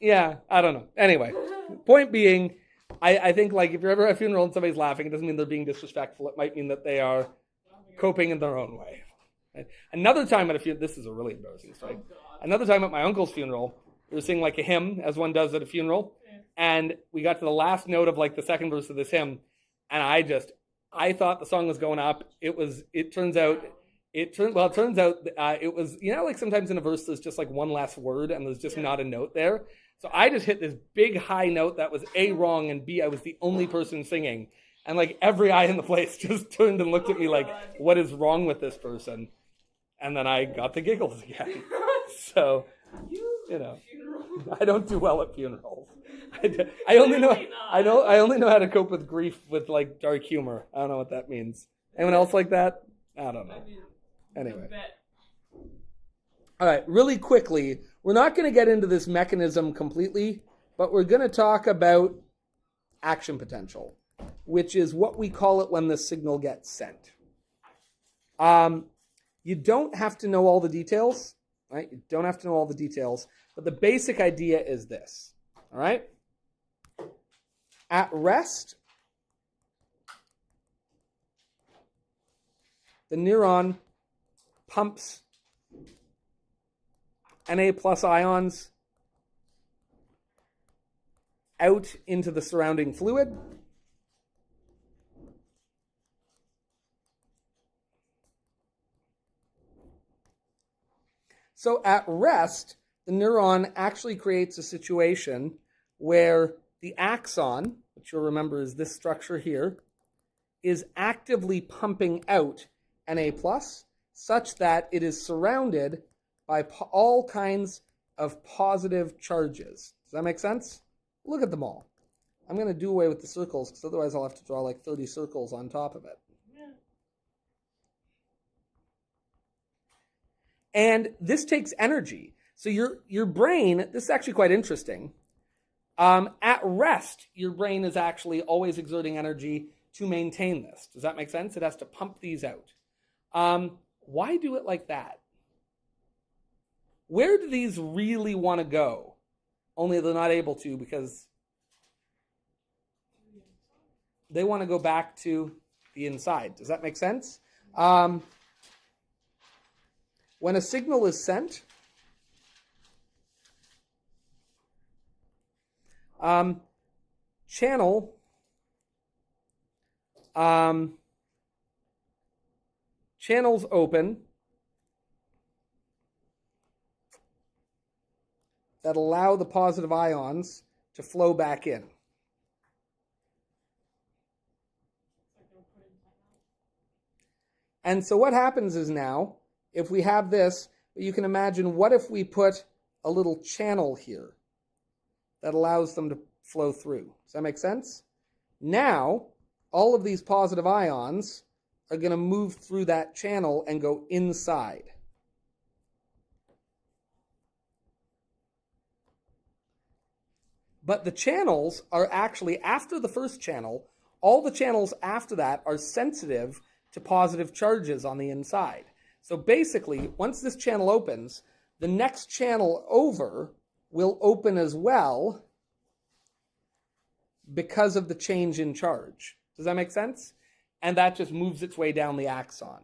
yeah, I don't know. Anyway, point being, I think like if you're ever at a funeral and somebody's laughing, it doesn't mean they're being disrespectful. It might mean that they are coping in their own way. Right? Another time at a funeral, this is a really embarrassing story. Another time at my uncle's funeral, we were singing like a hymn, as one does at a funeral, and we got to the last note of like the second verse of this hymn, and I thought the song was going up. It turns out it was, like sometimes in a verse there's just like one last word and there's just not a note there. So I just hit this big high note that was A, wrong, and B, I was the only person singing. And like every eye in the place just turned and looked at me like, what is wrong with this person? And then I got the giggles again. So, I don't do well at funerals. I only know how to cope with grief with like dark humor. I don't know what that means. Anyone else like that? I don't know. Anyway. All right, really quickly, we're not going to get into this mechanism completely, but we're going to talk about action potential, which is what we call it when the signal gets sent. You don't have to know all the details, right? You don't have to know all the details, but the basic idea is this, all right? At rest, the neuron pumps Na plus ions out into the surrounding fluid, So at rest, the neuron actually creates a situation where the axon, which you'll remember is this structure here, is actively pumping out Na plus such that it is surrounded by all kinds of positive charges. Does that make sense? Look at them all. I'm going to do away with the circles because otherwise I'll have to draw like 30 circles on top of it. And this takes energy. So your brain, this is actually quite interesting. At rest, your brain is actually always exerting energy to maintain this. Does that make sense? It has to pump these out. Why do it like that? Where do these really want to go? Only they're not able to because they want to go back to the inside. Does that make sense? When a signal is sent, channels open that allow the positive ions to flow back in. And so what happens is now, if we have this, you can imagine, what if we put a little channel here that allows them to flow through? Does that make sense? Now, all of these positive ions are going to move through that channel and go inside. But the channels are actually, after the first channel, all the channels after that are sensitive to positive charges on the inside. So basically, once this channel opens, the next channel over will open as well because of the change in charge. Does that make sense? And that just moves its way down the axon.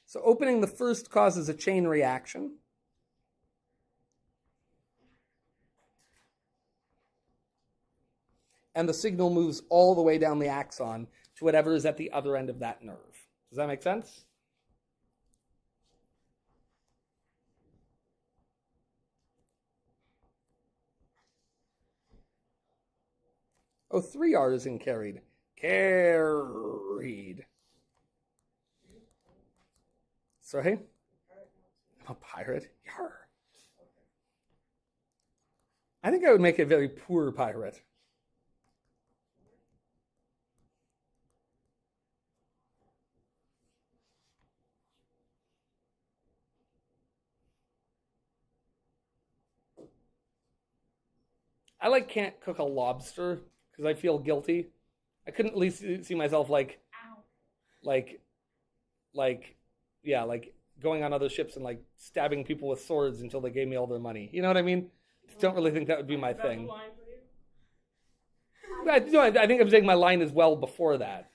So opening the first causes a chain reaction. And the signal moves all the way down the axon to whatever is at the other end of that nerve. Does that make sense? Oh, 3 R's in carried. Carried. Sorry? I'm a pirate? Yarr. I think I would make a very poor pirate. I can't cook a lobster because I feel guilty. I couldn't at least see myself going on other ships and stabbing people with swords until they gave me all their money. You know what I mean? Just don't really think that would be my thing. I think I'm saying my line is well before that.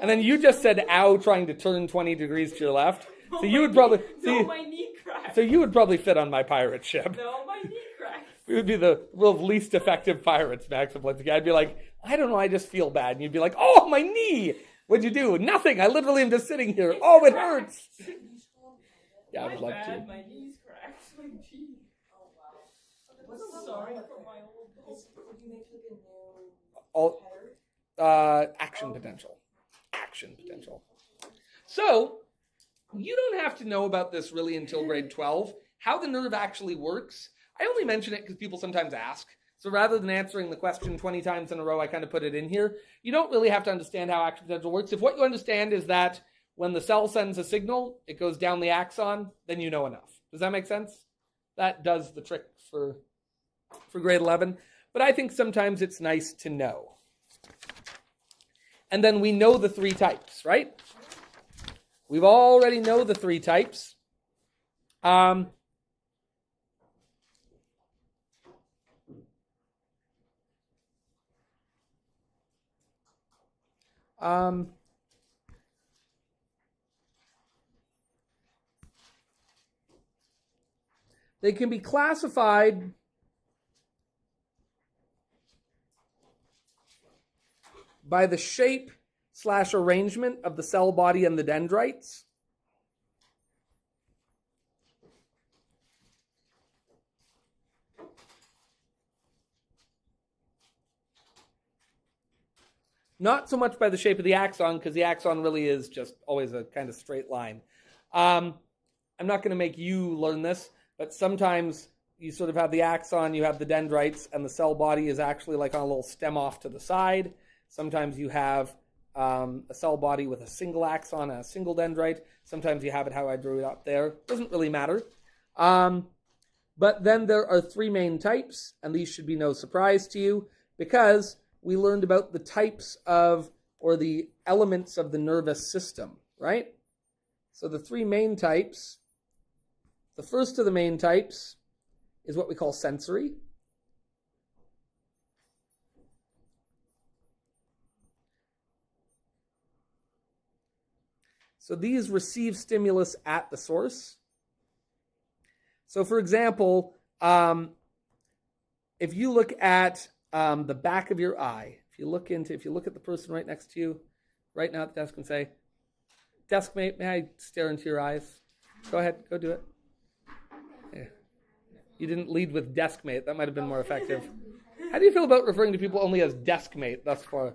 And then you just said "ow" trying to turn 20 degrees to your left. So you would probably my knee cracked. So you would probably fit on my pirate ship. No, my knee cracked. We would be the world's least effective pirates, Max. I'd be like, I don't know, I just feel bad. And you'd be like, oh, my knee! What'd you do? Nothing. I literally am just sitting here. Oh, it hurts. Yeah, I would love to. My knees cracked. My knee. Oh, wow. I'm sorry for my old Would you make a new Action potential. Action potential. So, you don't have to know about this really until grade 12. How the nerve actually works, I only mention it because people sometimes ask. So rather than answering the question 20 times in a row, I kind of put it in here. You don't really have to understand how action potential works. If what you understand is that when the cell sends a signal, it goes down the axon, then you know enough. Does that make sense? That does the trick for grade 11. But I think sometimes it's nice to know. And then we know the 3 types, right? We've already know the 3 types. they can be classified by the shape / arrangement of the cell body and the dendrites. Not so much by the shape of the axon, because the axon really is just always a kind of straight line. I'm not going to make you learn this, but sometimes you sort of have the axon, you have the dendrites, and the cell body is actually like on a little stem off to the side. Sometimes you have a cell body with a single axon and a single dendrite. Sometimes you have it how I drew it up there. Doesn't really matter. But then there are three main types, and these should be no surprise to you, because we learned about the types of, or the elements of the nervous system, right? So the three main types, the first of the main types is what we call sensory. So these receive stimulus at the source. So for example, if you look at the back of your eye, if you look at the person right next to you, right now at the desk, and say, "Deskmate, may I stare into your eyes?" Go ahead, go do it. Yeah. You didn't lead with deskmate. That might have been more effective. How do you feel about referring to people only as deskmate thus far?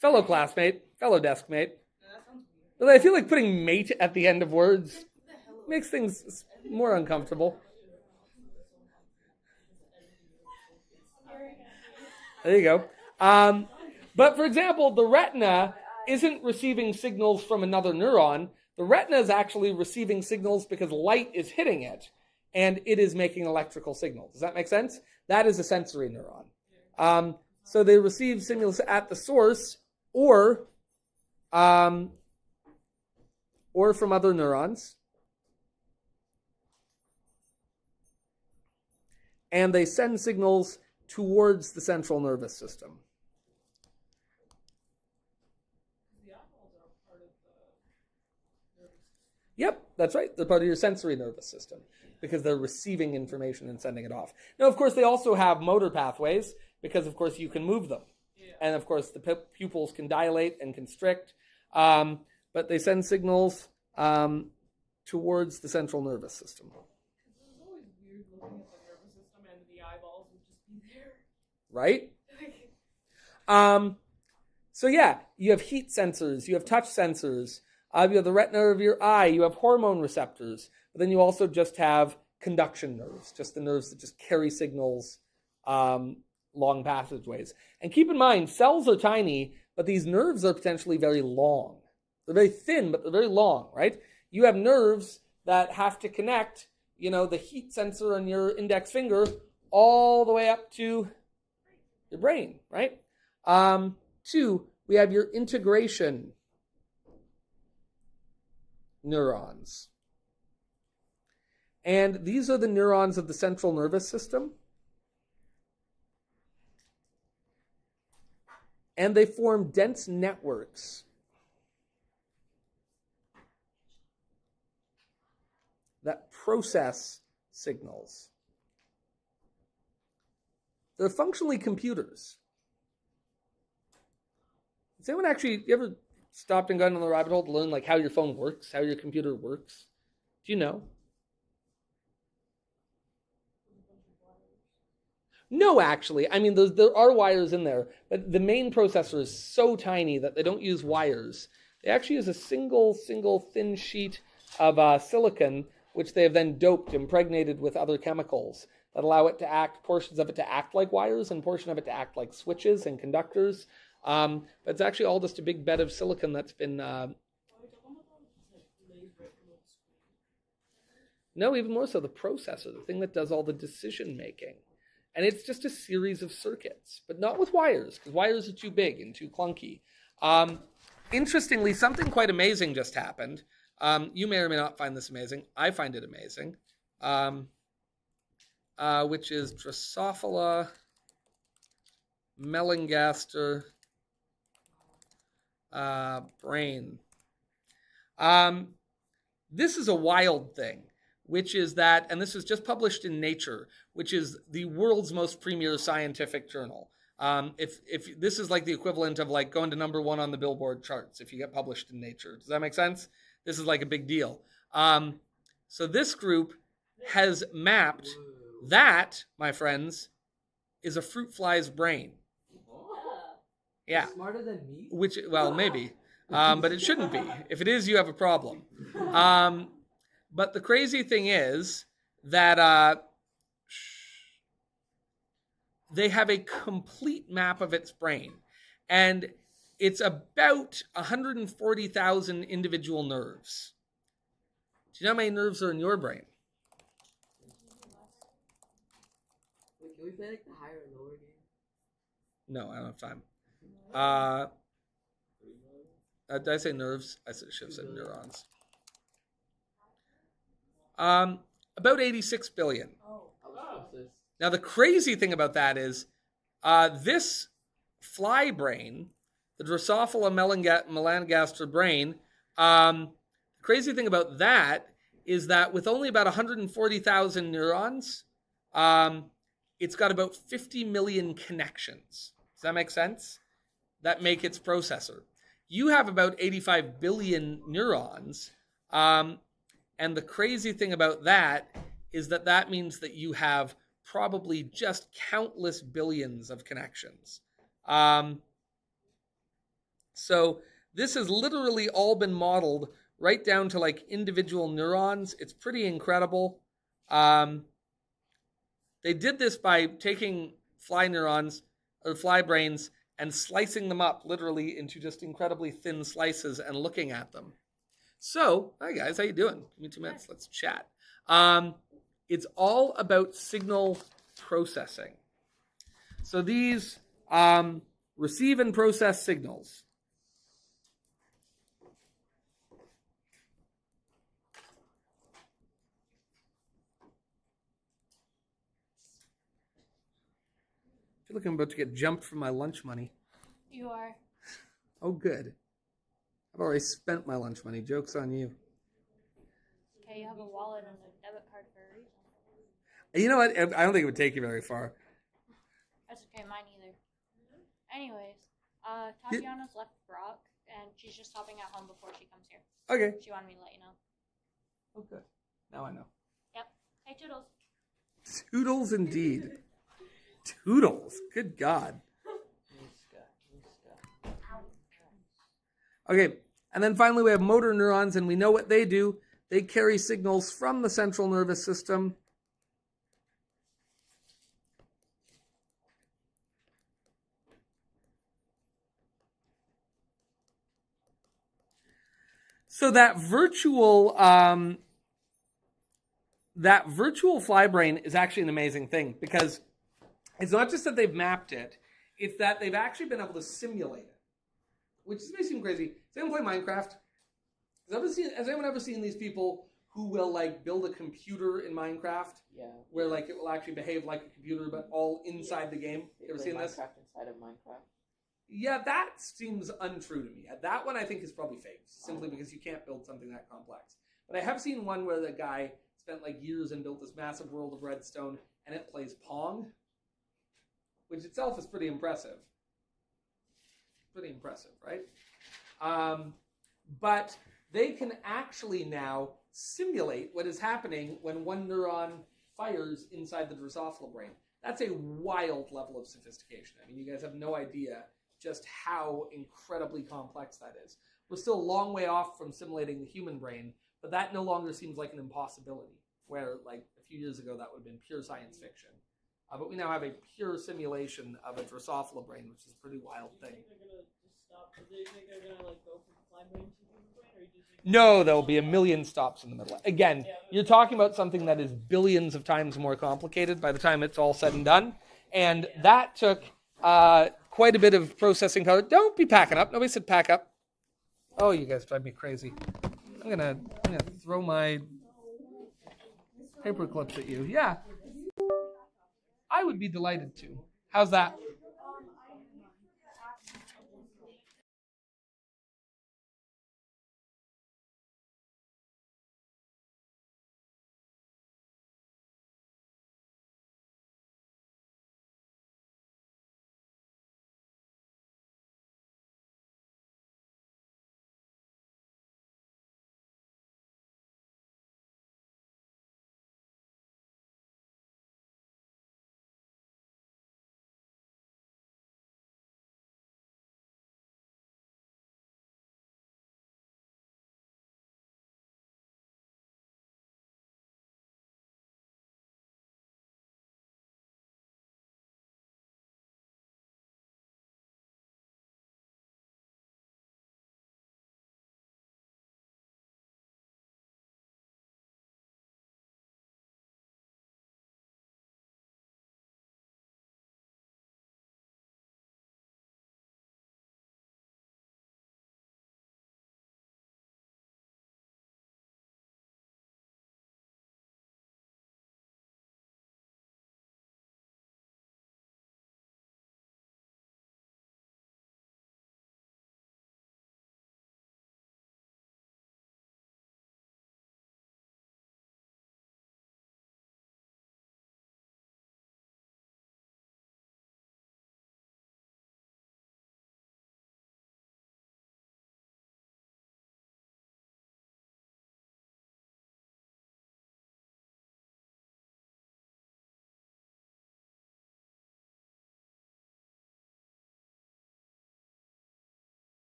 Fellow classmate, fellow deskmate. I feel like putting mate at the end of words makes things more uncomfortable. There you go. But for example, the retina isn't receiving signals from another neuron. The retina is actually receiving signals because light is hitting it, and it is making electrical signals. Does that make sense? That is a sensory neuron. So they receive stimulus at the source, or from other neurons. And they send signals towards the central nervous system. Yep, that's right. They're part of your sensory nervous system because they're receiving information and sending it off. Now, of course, they also have motor pathways because, of course, you can move them. Yeah. And, of course, the pupils can dilate and constrict. But they send signals towards the central nervous system. It's always weird looking at the nervous system and the eyeballs would just be there. Right? So yeah, you have heat sensors, you have touch sensors, you have the retina of your eye, you have hormone receptors, but then you also just have conduction nerves, just the nerves that just carry signals long passageways. And keep in mind, cells are tiny, but these nerves are potentially very long. They're very thin, but they're very long, right? You have nerves that have to connect, the heat sensor on your index finger all the way up to your brain, right? Two, we have your integration neurons. And these are the neurons of the central nervous system. And they form dense networks that process signals. They're functionally computers. Has anyone you ever stopped and gone on the rabbit hole to learn how your phone works, how your computer works? Do you know? No, actually. I mean, there are wires in there, but the main processor is so tiny that they don't use wires. They actually use a single thin sheet of silicon, which they have then doped, impregnated with other chemicals that allow it to act, portions of it to act like wires and portion of it to act like switches and conductors. But it's actually all just a big bed of silicon that's been... No, even more so, the processor, the thing that does all the decision making. And it's just a series of circuits, but not with wires, because wires are too big and too clunky. Interestingly, something quite amazing just happened. You may or may not find this amazing. I find it amazing, which is Drosophila melanogaster brain. This is a wild thing. which is that, and this was just published in Nature, which is the world's most premier scientific journal. If this is like the equivalent of like going to number 1 on the Billboard charts if you get published in Nature. Does that make sense? This is like a big deal. So this group has mapped that, my friends, is a fruit fly's brain. Yeah. Smarter than me? Which, well, maybe. But it shouldn't be. If it is, you have a problem. But the crazy thing is that they have a complete map of its brain. And it's about 140,000 individual nerves. Do you know how many nerves are in your brain? Wait, can we play like the higher and lower game? No, I don't have time. Did I say nerves? I should have said neurons. About 86 billion. Now, the crazy thing about that is this fly brain, the Drosophila melanogaster brain, the crazy thing about that is that with only about 140,000 neurons, it's got about 50 million connections. Does that make sense? That make its processor. You have about 85 billion neurons, and the crazy thing about that is that that means that you have probably just countless billions of connections. So this has literally all been modeled right down to like individual neurons. It's pretty incredible. They did this by taking fly neurons or fly brains and slicing them up literally into just incredibly thin slices and looking at them. So, hi guys, how you doing? Give me 2 minutes, let's chat. It's all about signal processing. So these receive and process signals. I feel like I'm about to get jumped for my lunch money. You are. Oh, good. I've already spent my lunch money. Joke's on you. Okay, you have a wallet and a debit card for a reason. You know what? I don't think it would take you very far. That's okay, mine either. Anyways, Tatiana's left Brock, and she's just stopping at home before she comes here. Okay. She wanted me to let you know. Oh, good. Now I know. Yep. Hey, Toodles. Toodles indeed. Toodles. Good God. Okay, and then finally we have motor neurons, and we know what they do. They carry signals from the central nervous system so that virtual fly brain is actually an amazing thing, because it's not just that they've mapped it, it's that they've actually been able to simulate it, which may seem crazy. Does anyone play Minecraft? Has anyone ever seen these people who will like build a computer in Minecraft? Yeah. Where like it will actually behave like a computer, but all inside the game? You ever seen this? Minecraft inside of Minecraft? Yeah, that seems untrue to me. That one I think is probably fake, simply because you can't build something that complex. But I have seen one where the guy spent like years and built this massive world of redstone, and it plays Pong, which itself is pretty impressive. Pretty impressive, right? But they can actually now simulate what is happening when one neuron fires inside the Drosophila brain. That's a wild level of sophistication. I mean, you guys have no idea just how incredibly complex that is. We're still a long way off from simulating the human brain, but that no longer seems like an impossibility, where like a few years ago that would have been pure science fiction. But we now have a pure simulation of a Drosophila brain, which is a pretty wild thing. No, there'll be a million stops in the middle. Again, you're talking about something that is billions of times more complicated by the time it's all said and done. And that took quite a bit of processing power. Don't be packing up. Nobody said pack up. Oh, you guys drive me crazy. I'm gonna throw my paper clips at you. Yeah. I would be delighted to. How's that?